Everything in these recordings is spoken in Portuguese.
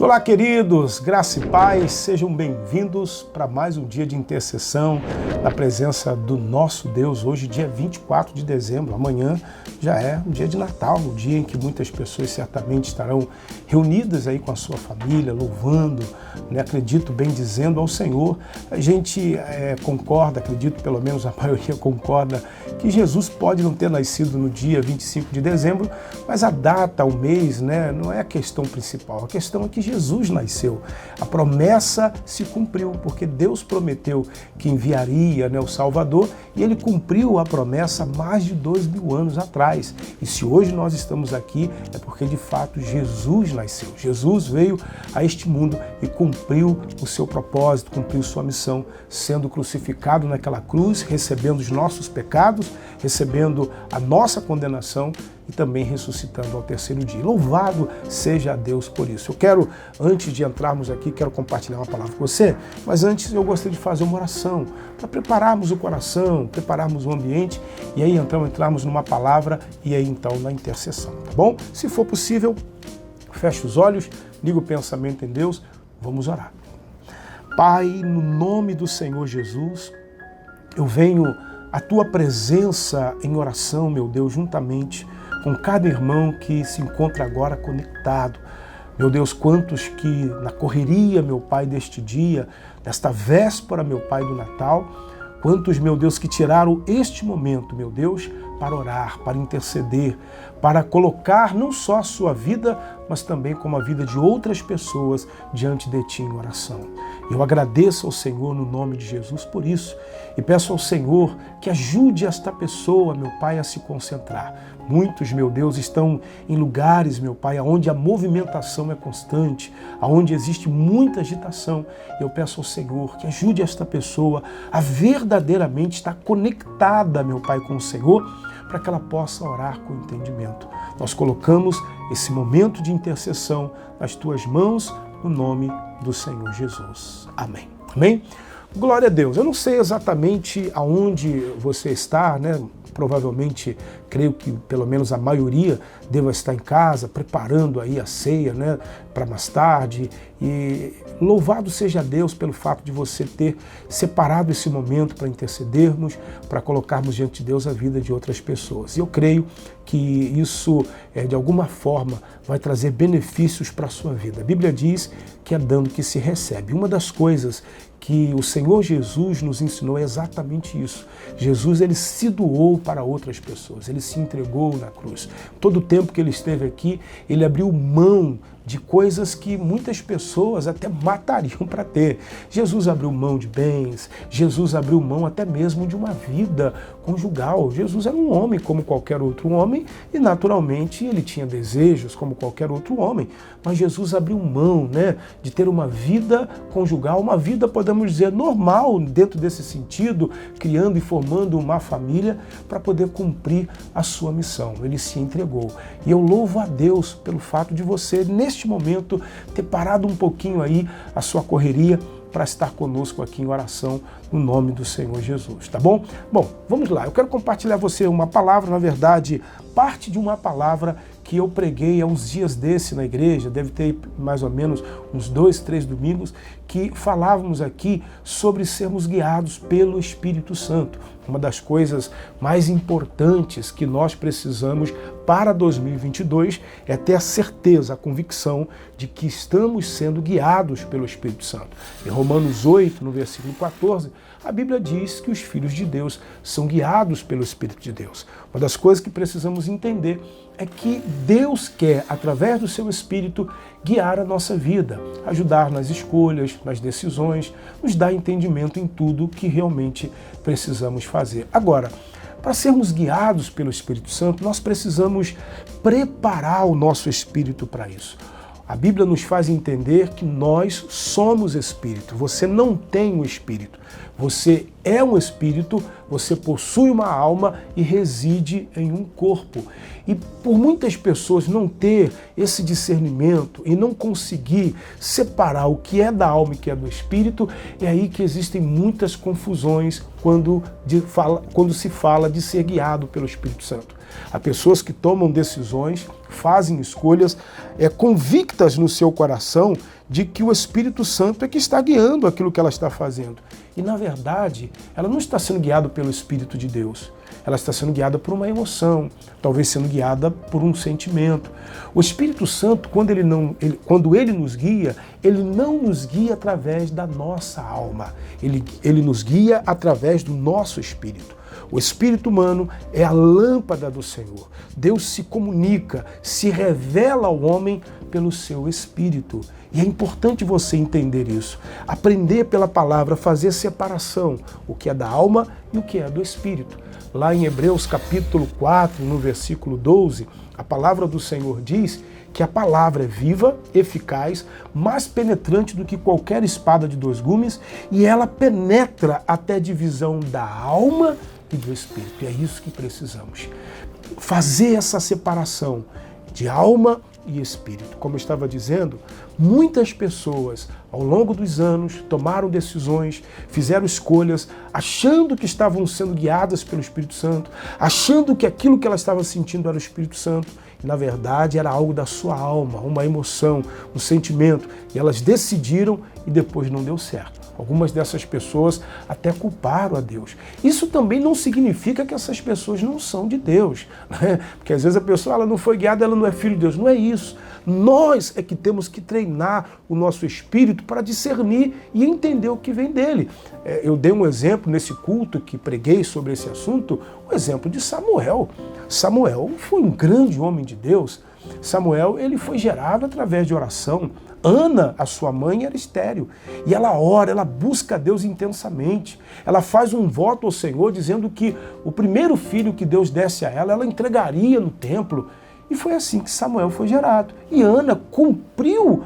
Olá, queridos, graça e paz, sejam bem-vindos para mais um dia de intercessão na presença do nosso Deus. Hoje, dia 24 de dezembro, amanhã já é um dia de Natal, um dia em que muitas pessoas certamente estarão reunidas aí com a sua família, louvando, acredito, bem dizendo ao Senhor. A gente concorda, acredito, pelo menos a maioria concorda, que Jesus pode não ter nascido no dia 25 de dezembro, mas a data, o mês, não é a questão principal. A questão é que Jesus nasceu. A promessa se cumpriu, porque Deus prometeu que enviaria o Salvador e Ele cumpriu a promessa há mais de 2.000 anos atrás. E se hoje nós estamos aqui, é porque de fato Jesus nasceu. Jesus veio a este mundo e cumpriu o seu propósito, cumpriu sua missão, sendo crucificado naquela cruz, recebendo os nossos pecados, recebendo a nossa condenação e também ressuscitando ao terceiro dia. Louvado seja Deus por isso. Eu quero, antes de entrarmos aqui, quero compartilhar uma palavra com você, mas antes eu gostaria de fazer uma oração para prepararmos o coração, prepararmos o ambiente e aí então entrarmos numa palavra e aí então na intercessão, tá bom? Se for possível, feche os olhos, liga o pensamento em Deus, vamos orar. Pai, no nome do Senhor Jesus, eu venho à Tua presença em oração, meu Deus, juntamente com cada irmão que se encontra agora conectado. Meu Deus, quantos que na correria, meu Pai, deste dia, desta véspera, meu Pai, do Natal, quantos, meu Deus, que tiraram este momento, meu Deus, para orar, para interceder, para colocar não só a sua vida, mas também como a vida de outras pessoas diante de Ti em oração. Eu agradeço ao Senhor no nome de Jesus por isso e peço ao Senhor que ajude esta pessoa, meu Pai, a se concentrar. Muitos, meu Deus, estão em lugares, meu Pai, onde a movimentação é constante, onde existe muita agitação. Eu peço ao Senhor que ajude esta pessoa a verdadeiramente estar conectada, meu Pai, com o Senhor, para que ela possa orar com entendimento. Nós colocamos esse momento de intercessão nas Tuas mãos, no nome do Senhor Jesus. Amém. Amém? Glória a Deus. Eu não sei exatamente aonde você está, Provavelmente, creio que pelo menos a maioria deva estar em casa, preparando aí a ceia, para mais tarde. E louvado seja Deus pelo fato de você ter separado esse momento para intercedermos, para colocarmos diante de Deus a vida de outras pessoas. E eu creio que isso, de alguma forma, vai trazer benefícios para a sua vida. A Bíblia diz que é dando que se recebe. Uma das coisas que o Senhor Jesus nos ensinou é exatamente isso. Jesus, Ele se doou para outras pessoas, Ele se entregou na cruz. Todo o tempo que Ele esteve aqui, Ele abriu mão de coisas que muitas pessoas até matariam para ter. Jesus abriu mão de bens, Jesus abriu mão até mesmo de uma vida conjugal. Jesus era um homem como qualquer outro homem e naturalmente ele tinha desejos como qualquer outro homem, mas Jesus abriu mão, de ter uma vida conjugal, uma vida, podemos dizer, normal dentro desse sentido, criando e formando uma família para poder cumprir a sua missão. Ele se entregou. E eu louvo a Deus pelo fato de você, neste momento, ter parado um pouquinho aí a sua correria para estar conosco aqui em oração no nome do Senhor Jesus, tá bom? Bom, vamos lá. Eu quero compartilhar com você uma palavra, na verdade, parte de uma palavra que eu preguei há uns dias desse na igreja, deve ter mais ou menos uns 2, 3 domingos, que falávamos aqui sobre sermos guiados pelo Espírito Santo. Uma das coisas mais importantes que nós precisamos para 2022 é ter a certeza, a convicção de que estamos sendo guiados pelo Espírito Santo. Em Romanos 8, no versículo 14, a Bíblia diz que os filhos de Deus são guiados pelo Espírito de Deus. Uma das coisas que precisamos entender é que Deus quer, através do seu Espírito, guiar a nossa vida, ajudar nas escolhas, nas decisões, nos dar entendimento em tudo que realmente precisamos fazer. Agora, para sermos guiados pelo Espírito Santo, nós precisamos preparar o nosso espírito para isso. A Bíblia nos faz entender que nós somos espírito. Você não tem um espírito. Você é um espírito, você possui uma alma e reside em um corpo. E por muitas pessoas não ter esse discernimento e não conseguir separar o que é da alma e o que é do espírito, é aí que existem muitas confusões quando se fala de ser guiado pelo Espírito Santo. Há pessoas que tomam decisões fazem escolhas convictas no seu coração de que o Espírito Santo é que está guiando aquilo que ela está fazendo. E, na verdade, ela não está sendo guiada pelo Espírito de Deus. Ela está sendo guiada por uma emoção, talvez sendo guiada por um sentimento. O Espírito Santo, quando ele nos guia, ele não nos guia através da nossa alma. Ele nos guia através do nosso espírito. O espírito humano é a lâmpada do Senhor. Deus se comunica, se revela ao homem pelo seu espírito. E é importante você entender isso. Aprender pela palavra, fazer separação, o que é da alma e o que é do espírito. Lá em Hebreus capítulo 4, no versículo 12, a palavra do Senhor diz que a palavra é viva, eficaz, mais penetrante do que qualquer espada de dois gumes, e ela penetra até a divisão da alma e do espírito. E é isso que precisamos. Fazer essa separação de alma e espírito. Como eu estava dizendo, muitas pessoas ao longo dos anos tomaram decisões, fizeram escolhas, achando que estavam sendo guiadas pelo Espírito Santo, achando que aquilo que elas estavam sentindo era o Espírito Santo, e na verdade era algo da sua alma, uma emoção, um sentimento, e elas decidiram e depois não deu certo. Algumas dessas pessoas até culparam a Deus. Isso também não significa que essas pessoas não são de Deus, né? Porque às vezes a pessoa ela não foi guiada, ela não é filho de Deus. Não é isso. Nós é que temos que treinar o nosso espírito para discernir e entender o que vem dele. Eu dei um exemplo nesse culto que preguei sobre esse assunto, o exemplo de Samuel. Samuel foi um grande homem de Deus. Samuel ele foi gerado através de oração. Ana, a sua mãe, era estéril. E ela ora, ela busca a Deus intensamente. Ela faz um voto ao Senhor dizendo que o primeiro filho que Deus desse a ela entregaria no templo. E foi assim que Samuel foi gerado. E Ana cumpriu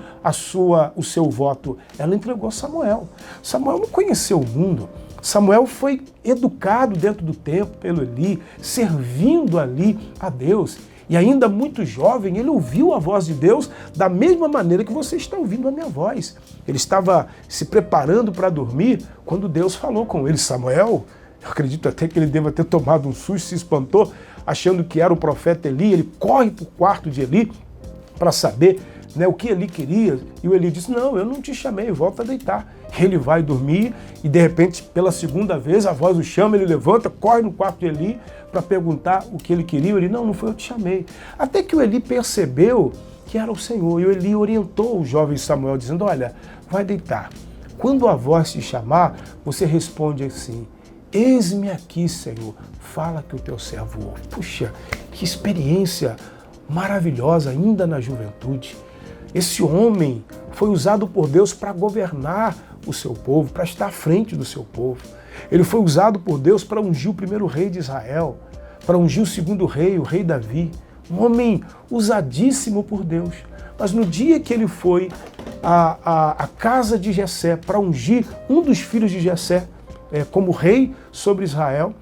o seu voto. Ela entregou Samuel. Samuel não conheceu o mundo. Samuel foi educado dentro do templo pelo Eli, servindo ali a Deus. E ainda muito jovem, ele ouviu a voz de Deus da mesma maneira que você está ouvindo a minha voz. Ele estava se preparando para dormir quando Deus falou com ele. Samuel, eu acredito até que ele deva ter tomado um susto, se espantou, achando que era o profeta Eli. Ele corre para o quarto de Eli para saber, né, o que Eli queria. E o Eli disse, não, eu não te chamei, volta a deitar. Ele vai dormir e de repente, pela segunda vez, a voz o chama, ele levanta, corre no quarto de Eli para perguntar o que ele queria. Ele, não foi eu que te chamei. Até que o Eli percebeu que era o Senhor. E o Eli orientou o jovem Samuel, dizendo, olha, vai deitar. Quando a voz te chamar, você responde assim, eis-me aqui, Senhor, fala que o teu servo ouve. Puxa, que experiência maravilhosa ainda na juventude. Esse homem foi usado por Deus para governar o seu povo, para estar à frente do seu povo. Ele foi usado por Deus para ungir o primeiro rei de Israel, para ungir o segundo rei, o rei Davi. Um homem usadíssimo por Deus. Mas no dia que ele foi à casa de Jessé para ungir um dos filhos de Jessé como rei sobre Israel,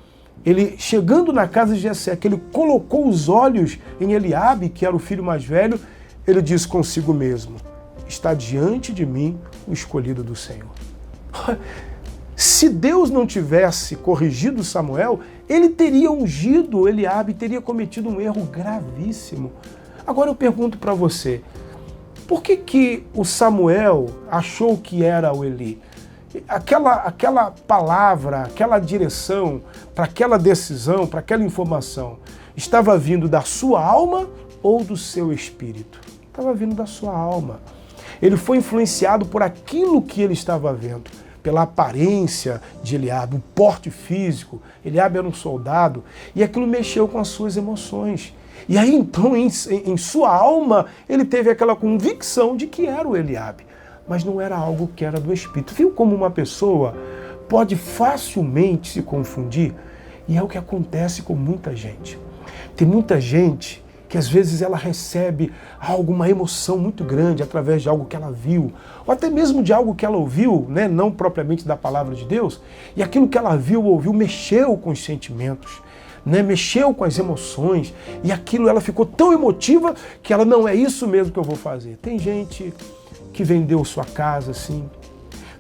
ele, chegando na casa de Jessé, que ele colocou os olhos em Eliabe, que era o filho mais velho, ele disse consigo mesmo, está diante de mim o escolhido do Senhor. Se Deus não tivesse corrigido Samuel, ele teria ungido Eliabe, teria cometido um erro gravíssimo. Agora eu pergunto para você, por que o Samuel achou que era o Eli? Aquela palavra, aquela direção, para aquela decisão, para aquela informação, estava vindo da sua alma ou do seu espírito? Estava vindo da sua alma. Ele foi influenciado por aquilo que ele estava vendo, pela aparência de Eliabe, o porte físico. Eliabe era um soldado e aquilo mexeu com as suas emoções. E aí então, em sua alma, ele teve aquela convicção de que era o Eliabe, mas não era algo que era do espírito. Viu como uma pessoa pode facilmente se confundir? E é o que acontece com muita gente. Tem muita gente que às vezes ela recebe algo, uma emoção muito grande através de algo que ela viu, ou até mesmo de algo que ela ouviu, né? Não propriamente da palavra de Deus, e aquilo que ela viu ou ouviu mexeu com os sentimentos, né? Mexeu com as emoções, e aquilo ela ficou tão emotiva que ela, não, é isso mesmo que eu vou fazer. Tem gente que vendeu sua casa assim,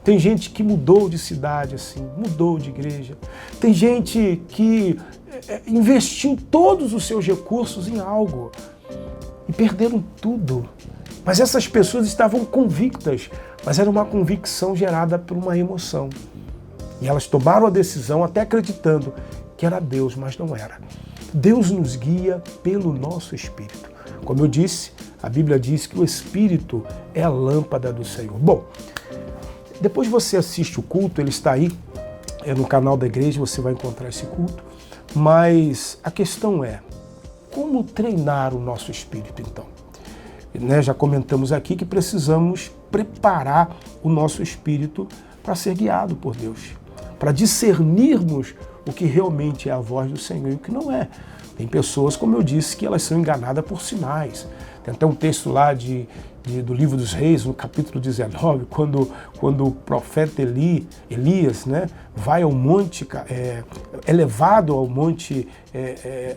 tem gente que mudou de cidade assim, mudou de igreja, tem gente que investiu todos os seus recursos em algo. e perderam tudo. Mas essas pessoas estavam convictas, mas era uma convicção gerada por uma emoção. E elas tomaram a decisão até acreditando que era Deus, mas não era. Deus nos guia pelo nosso espírito. Como eu disse, a Bíblia diz que o espírito é a lâmpada do Senhor. Bom, depois você assiste o culto, ele está aí, no canal da igreja, você vai encontrar esse culto. Mas a questão é, como treinar o nosso espírito então? Já comentamos aqui que precisamos preparar o nosso espírito para ser guiado por Deus, para discernirmos o que realmente é a voz do Senhor e o que não é. Tem pessoas, como eu disse, que elas são enganadas por sinais. Tem até um texto lá do livro dos Reis, no capítulo 19, quando o profeta Elias, vai ao monte, é levado ao monte,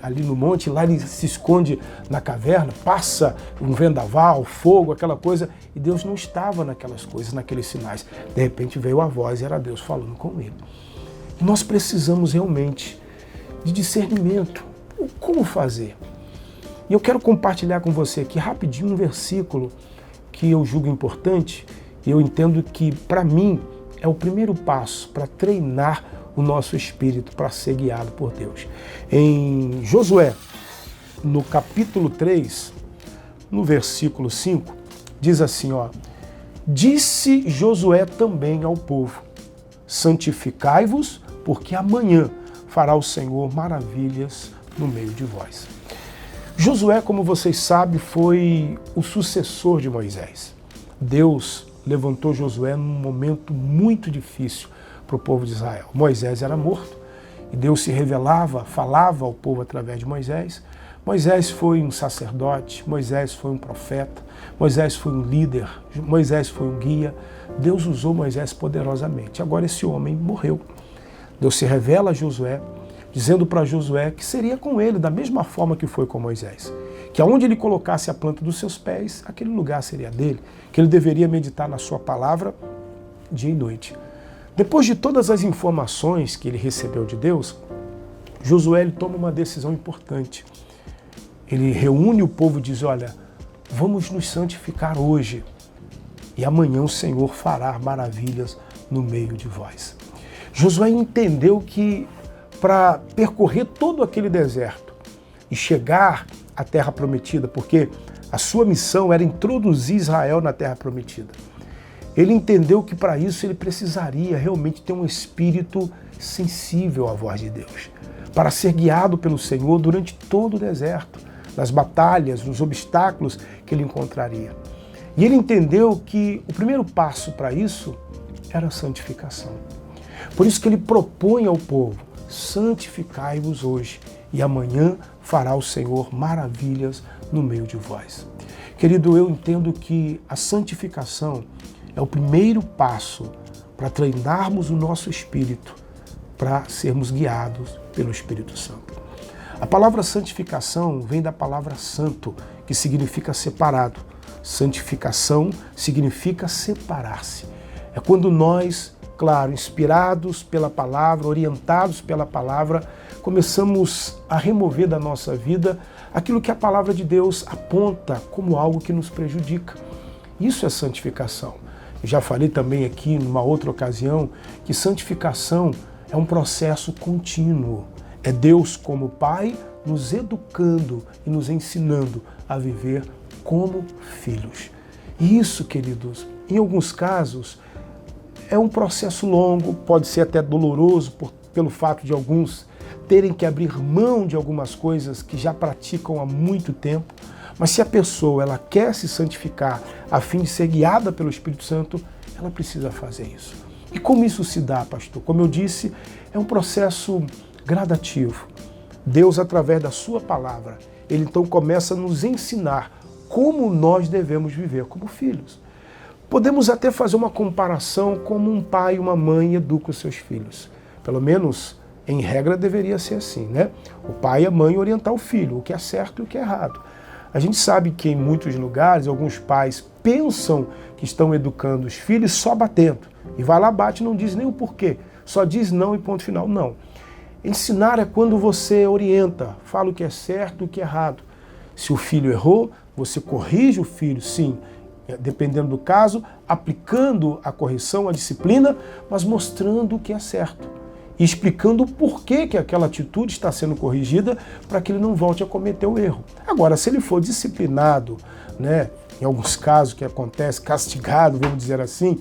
ali no monte, lá ele se esconde na caverna, passa um vendaval, fogo, aquela coisa, e Deus não estava naquelas coisas, naqueles sinais. De repente veio a voz e era Deus falando com ele. Nós precisamos realmente de discernimento. Como fazer? E eu quero compartilhar com você aqui rapidinho um versículo que eu julgo importante e eu entendo que, para mim, é o primeiro passo para treinar o nosso espírito para ser guiado por Deus. Em Josué, no capítulo 3, no versículo 5, diz assim, disse Josué também ao povo, santificai-vos, porque amanhã fará o Senhor maravilhas no meio de vós. Josué, como vocês sabem, foi o sucessor de Moisés. Deus levantou Josué num momento muito difícil para o povo de Israel. Moisés era morto e Deus se revelava, falava ao povo através de Moisés. Moisés foi um sacerdote, Moisés foi um profeta, Moisés foi um líder, Moisés foi um guia. Deus usou Moisés poderosamente. Agora esse homem morreu. Deus se revela a Josué, dizendo para Josué que seria com ele, da mesma forma que foi com Moisés. Que aonde ele colocasse a planta dos seus pés, aquele lugar seria dele. Que ele deveria meditar na sua palavra dia e noite. Depois de todas as informações que ele recebeu de Deus, Josué ele toma uma decisão importante. Ele reúne o povo e diz, olha, vamos nos santificar hoje. E amanhã o Senhor fará maravilhas no meio de vós. Josué entendeu que para percorrer todo aquele deserto e chegar à Terra Prometida, porque a sua missão era introduzir Israel na Terra Prometida. Ele entendeu que para isso ele precisaria realmente ter um espírito sensível à voz de Deus, para ser guiado pelo Senhor durante todo o deserto, nas batalhas, nos obstáculos que ele encontraria. E ele entendeu que o primeiro passo para isso era a santificação. Por isso que ele propõe ao povo, santificai-vos hoje, e amanhã fará o Senhor maravilhas no meio de vós. Querido, eu entendo que a santificação é o primeiro passo para treinarmos o nosso espírito, para sermos guiados pelo Espírito Santo. A palavra santificação vem da palavra santo, que significa separado. Santificação significa separar-se. É quando nós, claro, inspirados pela palavra, orientados pela palavra, começamos a remover da nossa vida aquilo que a palavra de Deus aponta como algo que nos prejudica. Isso é santificação. Eu já falei também aqui, numa outra ocasião, que santificação é um processo contínuo. É Deus como Pai nos educando e nos ensinando a viver como filhos. E isso, queridos, em alguns casos, é um processo longo, pode ser até doloroso pelo fato de alguns terem que abrir mão de algumas coisas que já praticam há muito tempo. Mas se a pessoa ela quer se santificar a fim de ser guiada pelo Espírito Santo, ela precisa fazer isso. E como isso se dá, pastor? Como eu disse, é um processo gradativo. Deus, através da sua palavra, ele então começa a nos ensinar como nós devemos viver como filhos. Podemos até fazer uma comparação como um pai e uma mãe educam os seus filhos. Pelo menos, em regra, deveria ser assim, né? O pai e a mãe orientar o filho, o que é certo e o que é errado. A gente sabe que em muitos lugares, alguns pais pensam que estão educando os filhos só batendo. E vai lá, bate e não diz nem o porquê. Só diz não e ponto final. Não. Ensinar é quando você orienta, fala o que é certo e o que é errado. Se o filho errou, você corrige o filho, sim, dependendo do caso, aplicando a correção, a disciplina, mas mostrando o que é certo. E explicando o porquê que aquela atitude está sendo corrigida para que ele não volte a cometer o erro. Agora, se ele for disciplinado, né, em alguns casos que acontece, castigado, vamos dizer assim,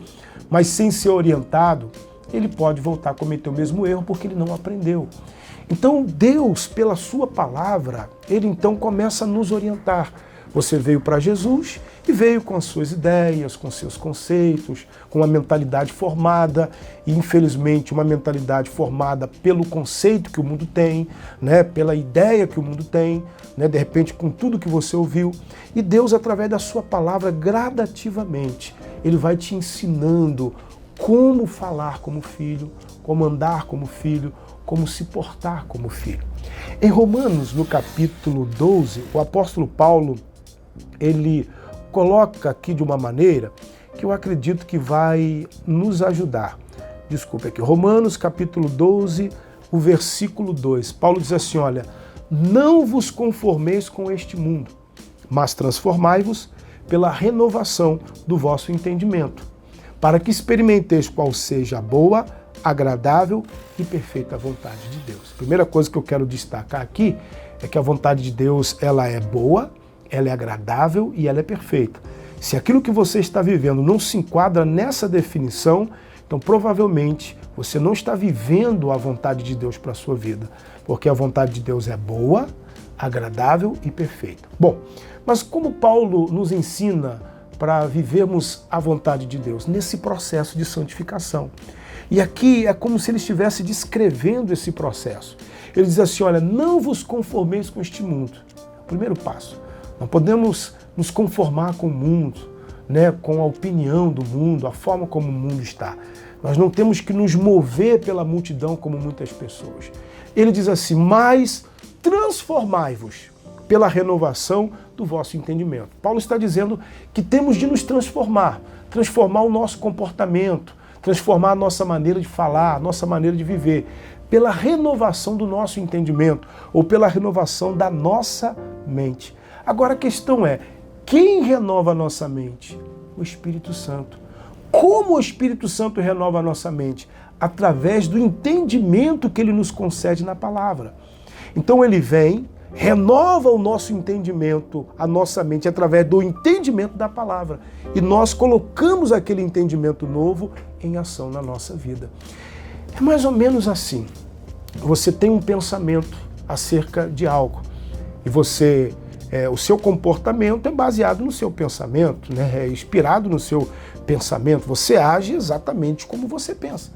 mas sem ser orientado, ele pode voltar a cometer o mesmo erro porque ele não aprendeu. Então Deus, pela sua palavra, ele então começa a nos orientar. Você veio para Jesus e veio com as suas ideias, com seus conceitos, com uma mentalidade formada, e infelizmente uma mentalidade formada pelo conceito que o mundo tem, né, pela ideia que o mundo tem, né, de repente com tudo que você ouviu. E Deus, através da sua palavra, gradativamente, ele vai te ensinando como falar como filho, como andar como filho, como se portar como filho. Em Romanos, no capítulo 12, o apóstolo Paulo, ele coloca aqui de uma maneira que eu acredito que vai nos ajudar. Desculpe aqui, Romanos capítulo 12, o versículo 2. Paulo diz assim, olha, não vos conformeis com este mundo, mas transformai-vos pela renovação do vosso entendimento, para que experimenteis qual seja a boa, agradável e perfeita vontade de Deus. A primeira coisa que eu quero destacar aqui é que a vontade de Deus, ela é boa, ela é agradável e ela é perfeita. Se aquilo que você está vivendo não se enquadra nessa definição, então provavelmente você não está vivendo a vontade de Deus para a sua vida, porque a vontade de Deus é boa, agradável e perfeita. Bom, mas como Paulo nos ensina para vivermos a vontade de Deus? Nesse processo de santificação. E aqui é como se ele estivesse descrevendo esse processo. Ele diz assim, olha, não vos conformeis com este mundo. Primeiro passo. Não podemos nos conformar com o mundo, né, com a opinião do mundo, a forma como o mundo está. Nós não temos que nos mover pela multidão como muitas pessoas. Ele diz assim, mas transformai-vos pela renovação do vosso entendimento. Paulo está dizendo que temos de nos transformar o nosso comportamento, transformar a nossa maneira de falar, a nossa maneira de viver, pela renovação do nosso entendimento ou pela renovação da nossa mente. Agora a questão é, quem renova a nossa mente? O Espírito Santo. Como o Espírito Santo renova a nossa mente? Através do entendimento que ele nos concede na palavra. Então ele vem, renova o nosso entendimento, a nossa mente, através do entendimento da palavra. E nós colocamos aquele entendimento novo em ação na nossa vida. É mais ou menos assim. Você tem um pensamento acerca de algo e o seu comportamento é baseado no seu pensamento, né? É inspirado no seu pensamento. Você age exatamente como você pensa.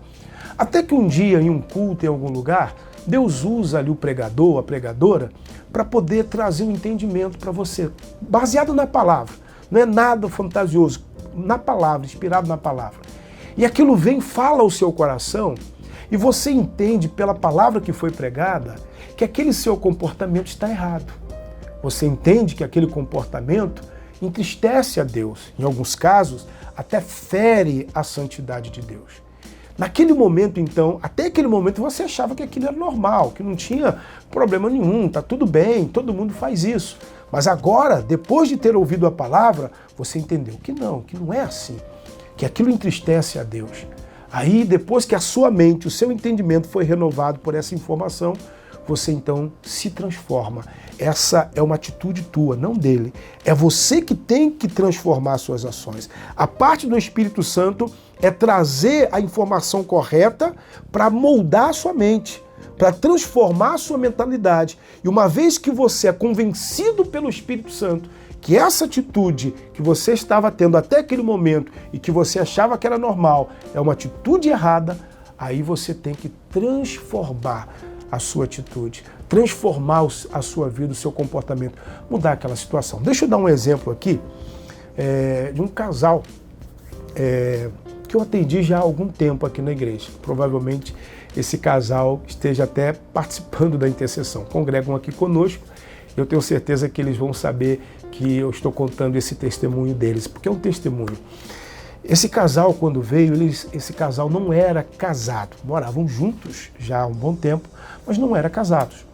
Até que um dia, em um culto, em algum lugar, Deus usa ali o pregador, a pregadora, para poder trazer um entendimento para você, baseado na palavra. Não é nada fantasioso, na palavra, inspirado na palavra. E aquilo vem, fala ao seu coração, e você entende pela palavra que foi pregada que aquele seu comportamento está errado. Você entende que aquele comportamento entristece a Deus. Em alguns casos, até fere a santidade de Deus. Naquele momento, então, até aquele momento você achava que aquilo era normal, que não tinha problema nenhum, tá tudo bem, todo mundo faz isso. Mas agora, depois de ter ouvido a palavra, você entendeu que não é assim, que aquilo entristece a Deus. Aí, depois que a sua mente, o seu entendimento foi renovado por essa informação, você então se transforma. Essa é uma atitude tua, não dele. É você que tem que transformar suas ações. A parte do Espírito Santo é trazer a informação correta para moldar a sua mente, para transformar a sua mentalidade. E uma vez que você é convencido pelo Espírito Santo que essa atitude que você estava tendo até aquele momento e que você achava que era normal é uma atitude errada, aí você tem que transformar a sua atitude, transformar a sua vida, o seu comportamento, mudar aquela situação. Deixa eu dar um exemplo aqui de um casal que eu atendi já há algum tempo aqui na igreja. Provavelmente esse casal esteja até participando da intercessão. Congregam aqui conosco. Eu tenho certeza que eles vão saber que eu estou contando esse testemunho deles, porque é um testemunho. Esse casal, quando veio, esse casal não era casado. Moravam juntos já há um bom tempo, mas não eram casados.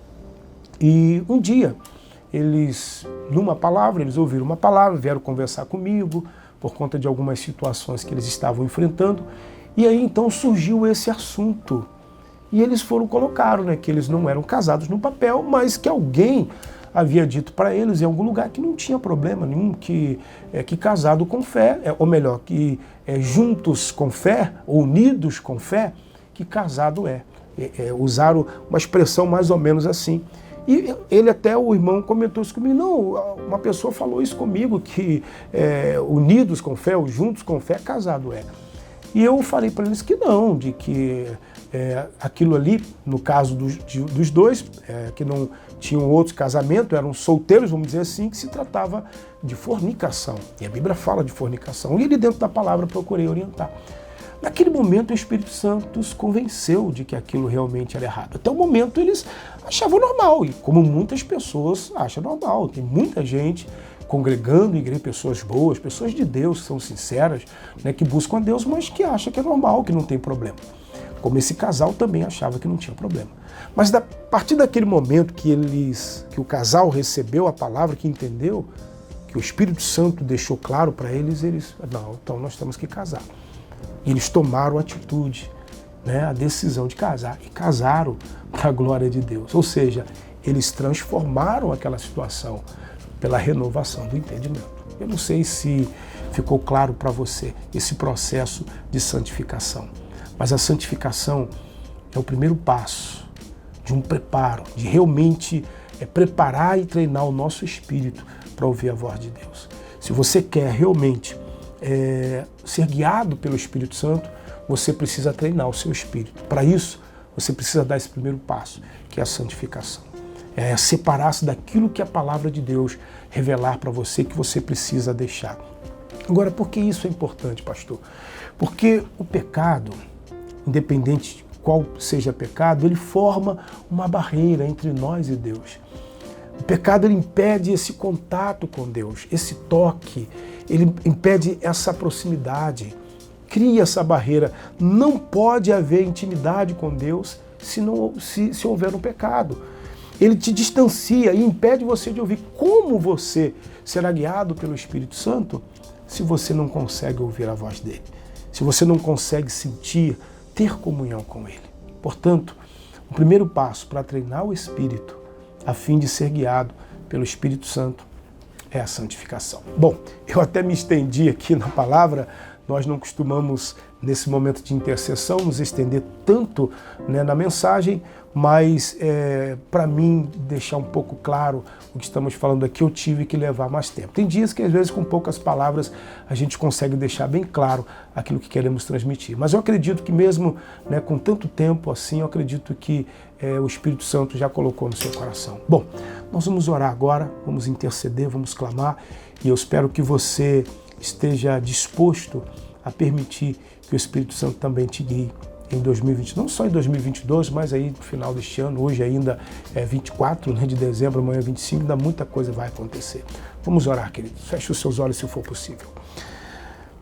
E um dia, eles, numa palavra, eles ouviram uma palavra, vieram conversar comigo por conta de algumas situações que eles estavam enfrentando. E aí então surgiu esse assunto. E eles colocaram, né, que eles não eram casados no papel, mas que alguém havia dito para eles em algum lugar que não tinha problema nenhum, que casado com fé, ou melhor, que juntos com fé, ou unidos com fé, que casado é. Usaram uma expressão mais ou menos assim. E ele até, o irmão, comentou isso comigo. Não, uma pessoa falou isso comigo, que unidos com fé, ou juntos com fé, casado é. E eu falei para eles que não, de que aquilo ali, no caso dos dois, que não tinham outro casamento, eram solteiros, vamos dizer assim, que se tratava de fornicação. E a Bíblia fala de fornicação. E ali dentro da palavra procurei orientar. Naquele momento o Espírito Santo os convenceu de que aquilo realmente era errado. Até o momento eles achavam normal, e como muitas pessoas acham normal. Tem muita gente congregando em igreja, pessoas boas, pessoas de Deus, que são sinceras, né, que buscam a Deus, mas que acham que é normal, que não tem problema. Como esse casal também achava que não tinha problema. Mas a partir daquele momento que o casal recebeu a palavra, que entendeu, que o Espírito Santo deixou claro para eles, não, então nós temos que casar. E eles tomaram a atitude, né, a decisão de casar, e casaram para a glória de Deus. Ou seja, eles transformaram aquela situação pela renovação do entendimento. Eu não sei se ficou claro para você esse processo de santificação, mas a santificação é o primeiro passo de um preparo, de realmente preparar e treinar o nosso espírito para ouvir a voz de Deus. Se você quer realmente ser guiado pelo Espírito Santo, você precisa treinar o seu espírito. Para isso, você precisa dar esse primeiro passo, que é a santificação. É separar-se daquilo que a palavra de Deus revelar para você, que você precisa deixar. Agora, por que isso é importante, pastor? Porque o pecado, independente de qual seja pecado, ele forma uma barreira entre nós e Deus. O pecado, ele impede esse contato com Deus, esse toque, ele impede essa proximidade, cria essa barreira. Não pode haver intimidade com Deus se houver um pecado. Ele te distancia e impede você de ouvir. Como você será guiado pelo Espírito Santo se você não consegue ouvir a voz dele? Se você não consegue sentir, ter comunhão com ele? Portanto, o primeiro passo para treinar o Espírito, a fim de ser guiado pelo Espírito Santo, é a santificação. Bom, eu até me estendi aqui na palavra. Nós não costumamos, nesse momento de intercessão, nos estender tanto, né, na mensagem, mas para mim deixar um pouco claro o que estamos falando aqui, eu tive que levar mais tempo. Tem dias que às vezes com poucas palavras a gente consegue deixar bem claro aquilo que queremos transmitir. Mas eu acredito que mesmo, né, com tanto tempo assim, eu acredito que o Espírito Santo já colocou no seu coração. Bom, nós vamos orar agora, vamos interceder, vamos clamar, e eu espero que você esteja disposto a permitir que o Espírito Santo também te guie em 2020, não só em 2022, mas aí no final deste ano, hoje ainda é 24, né, de dezembro, amanhã é 25, ainda muita coisa vai acontecer. Vamos orar, queridos. Feche os seus olhos se for possível.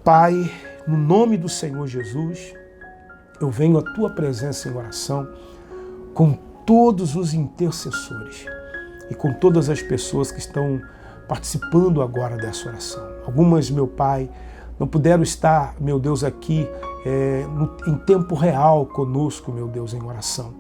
Pai, no nome do Senhor Jesus, eu venho à tua presença em oração com todos os intercessores e com todas as pessoas que estão participando agora dessa oração. Algumas, meu Pai, não puderam estar, meu Deus, aqui em tempo real conosco, meu Deus, em oração.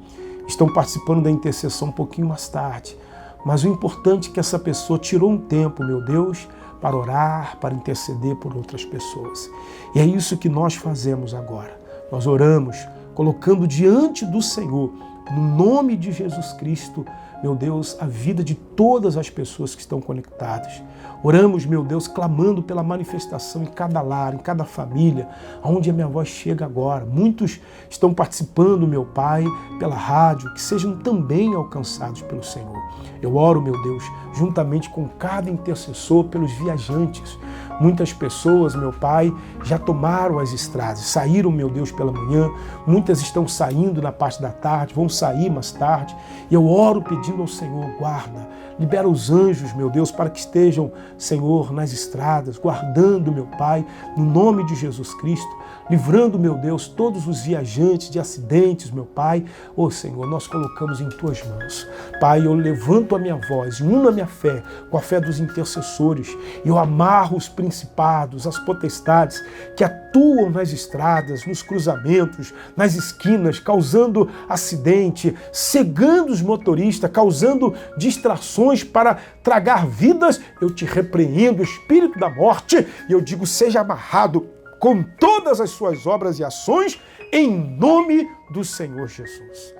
Estão participando da intercessão um pouquinho mais tarde. Mas o importante é que essa pessoa tirou um tempo, meu Deus, para orar, para interceder por outras pessoas. E é isso que nós fazemos agora. Nós oramos, colocando diante do Senhor, no nome de Jesus Cristo, meu Deus, a vida de todas as pessoas que estão conectadas. Oramos, meu Deus, clamando pela manifestação em cada lar, em cada família, onde a minha voz chega agora. Muitos estão participando, meu Pai, pela rádio, que sejam também alcançados pelo Senhor. Eu oro, meu Deus, juntamente com cada intercessor, pelos viajantes. Muitas pessoas, meu Pai, já tomaram as estradas, saíram, meu Deus, pela manhã. Muitas estão saindo na parte da tarde, vão sair mais tarde. E eu oro pedindo ao Senhor, guarda, Libera os anjos, meu Deus, para que estejam, Senhor, nas estradas, guardando, meu Pai, no nome de Jesus Cristo, livrando, meu Deus, todos os viajantes de acidentes, meu Pai. Ô Senhor, nós colocamos em Tuas mãos. Pai, eu levanto a minha voz, uno a minha fé com a fé dos intercessores, e eu amarro os principados, as potestades que atuam nas estradas, nos cruzamentos, nas esquinas, causando acidente, cegando os motoristas, causando distrações para tragar vidas. Eu te repreendo, espírito da morte, e eu digo, seja amarrado com todas as suas obras e ações, em nome do Senhor Jesus.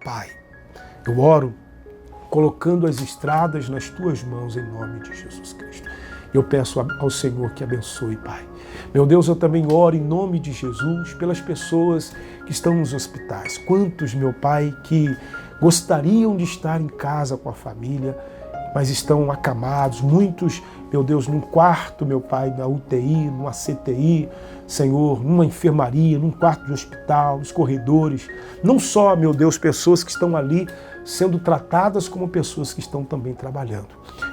Pai, eu oro colocando as estradas nas Tuas mãos, em nome de Jesus Cristo. Eu peço ao Senhor que abençoe, Pai. Meu Deus, eu também oro em nome de Jesus pelas pessoas que estão nos hospitais. Quantos, meu Pai, que gostariam de estar em casa com a família, mas estão acamados, muitos, meu Deus, num quarto, meu Pai, na UTI, numa CTI, Senhor, numa enfermaria, num quarto de hospital, nos corredores. Não só, meu Deus, pessoas que estão ali sendo tratadas, como pessoas que estão também trabalhando.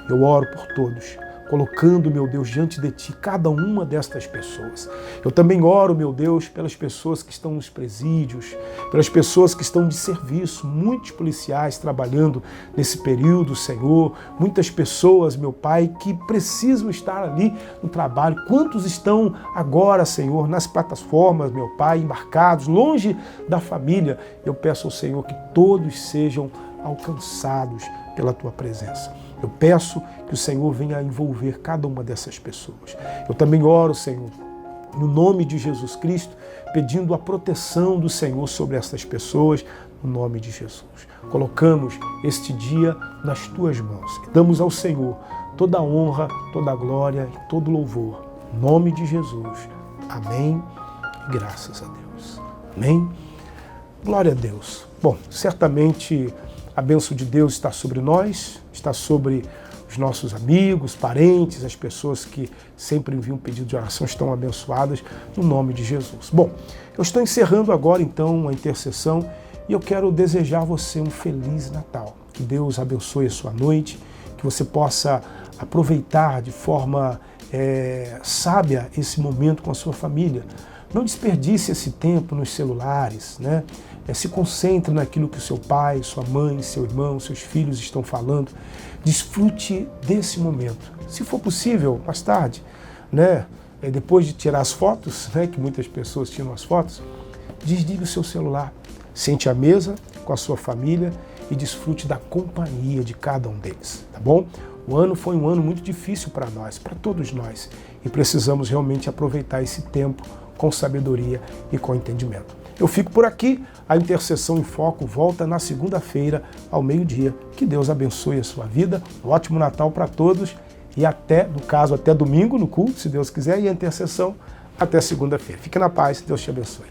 Eu oro por todos, colocando, meu Deus, diante de Ti cada uma destas pessoas. Eu também oro, meu Deus, pelas pessoas que estão nos presídios, pelas pessoas que estão de serviço, muitos policiais trabalhando nesse período, Senhor, muitas pessoas, meu Pai, que precisam estar ali no trabalho. Quantos estão agora, Senhor, nas plataformas, meu Pai, embarcados, longe da família? Eu peço ao Senhor que todos sejam alcançados pela Tua presença. Eu peço que o Senhor venha envolver cada uma dessas pessoas. Eu também oro, Senhor, no nome de Jesus Cristo, pedindo a proteção do Senhor sobre essas pessoas, no nome de Jesus. Colocamos este dia nas Tuas mãos e damos ao Senhor toda a honra, toda a glória e todo o louvor. Em nome de Jesus. Amém. Graças a Deus. Amém. Glória a Deus. Bom, certamente a bênção de Deus está sobre nós, está sobre os nossos amigos, parentes, as pessoas que sempre enviam pedido de oração estão abençoadas no nome de Jesus. Bom, eu estou encerrando agora então a intercessão e eu quero desejar a você um Feliz Natal. Que Deus abençoe a sua noite, que você possa aproveitar de forma sábia esse momento com a sua família. Não desperdice esse tempo nos celulares, né? Se concentre naquilo que o seu pai, sua mãe, seu irmão, seus filhos estão falando. Desfrute desse momento. Se for possível, mais tarde, né? Depois de tirar as fotos, né? Que muitas pessoas tiram as fotos, desligue o seu celular. Sente à mesa com a sua família e desfrute da companhia de cada um deles, tá bom? O ano foi um ano muito difícil para nós, para todos nós, e precisamos realmente aproveitar esse tempo com sabedoria e com entendimento. Eu fico por aqui, a Intercessão em Foco volta na segunda-feira ao meio-dia. Que Deus abençoe a sua vida, um ótimo Natal para todos e até, no caso, até domingo no culto, se Deus quiser, e a intercessão até segunda-feira. Fique na paz, Deus te abençoe.